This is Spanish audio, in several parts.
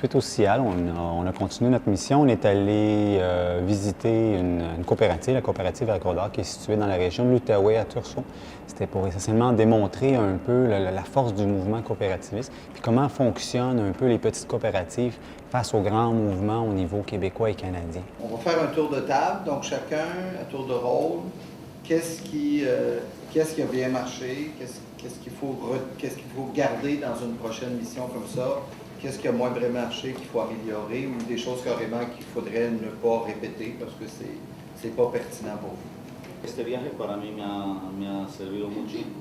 Suite au CIAL, on a continué notre mission. On est allé visiter une coopérative, la coopérative Agrodor, qui est située dans la région de l'Outaouais, à Tursault. C'était pour essentiellement démontrer un peu la force du mouvement coopérativiste, puis comment fonctionnent un peu les petites coopératives face aux grands mouvements au niveau québécois et canadien. On va faire un tour de table, donc chacun, un tour de rôle. Qu'est-ce qui a bien marché? Qu'est-ce qu'il faut garder dans une prochaine mission comme ça? Qu'est-ce qui a moins bien marché qu'il faut améliorer ou des choses carrément qu'il faudrait ne pas répéter parce que c'est pas pertinent pour vous? Este viaje para mí me ha servido muchísimo.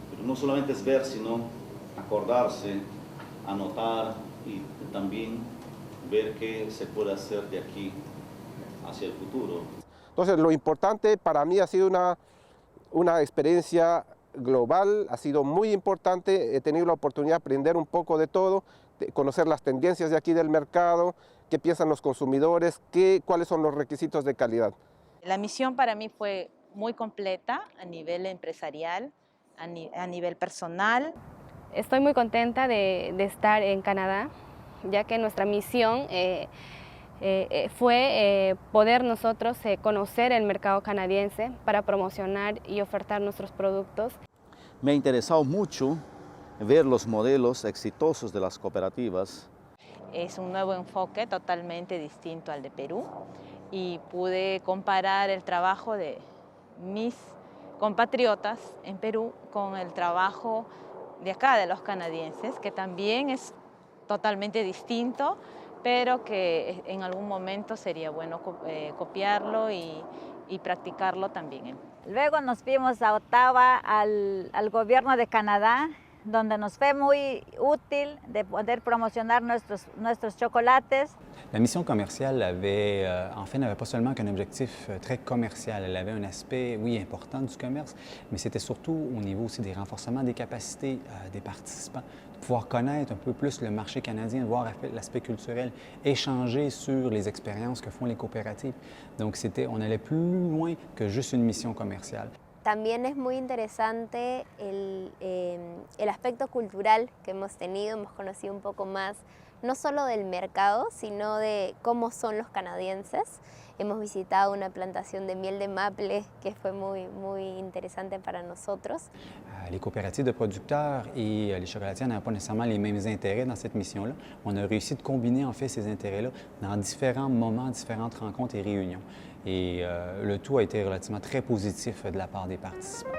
Pero no solamente es ver, sino acordarse, anotar y también ver qué se puede hacer de aquí hacia el futuro. Entonces, lo importante para mí ha sido una experiencia global, ha sido muy importante, he tenido la oportunidad de aprender un poco de todo, de conocer las tendencias de aquí del mercado, qué piensan los consumidores, cuáles son los requisitos de calidad. La misión para mí fue muy completa a nivel empresarial, a nivel personal. Estoy muy contenta de estar en Canadá, ya que nuestra misión fue poder nosotros conocer el mercado canadiense para promocionar y ofertar nuestros productos. Me ha interesado mucho ver los modelos exitosos de las cooperativas. Es un nuevo enfoque totalmente distinto al de Perú y pude comparar el trabajo de mis compatriotas en Perú con el trabajo de acá, de los canadienses, que también es totalmente distinto, pero que en algún momento sería bueno copiarlo y practicarlo también. Luego nos fuimos a Ottawa, al gobierno de Canadá, donde nos fue muy útil de poder promocionar nuestros chocolates. La mission commerciale avait, en fait, n'avait pas seulement qu'un objectif très commercial. Elle avait un aspect, oui, important du commerce, mais c'était surtout au niveau aussi des renforcements des capacités des participants, de pouvoir connaître un peu plus le marché canadien, voir l'aspect culturel, échanger sur les expériences que font les coopératives. Donc, on allait plus loin que juste une mission commerciale. También es muy interesante el aspecto cultural que hemos tenido, hemos conocido un poco más, no solo del mercado, sino de cómo son los canadienses. Hemos visitado una plantación de miel de maple que fue muy interesante para nosotros. Les coopératives de producteurs et les chocolatiers n'avaient pas nécessairement les mêmes intérêts dans cette mission-là. On a réussi de combiner en fait ces intérêts-là dans différents moments, différentes rencontres et réunions. Et le tout a été relativement très positif de la part des participants.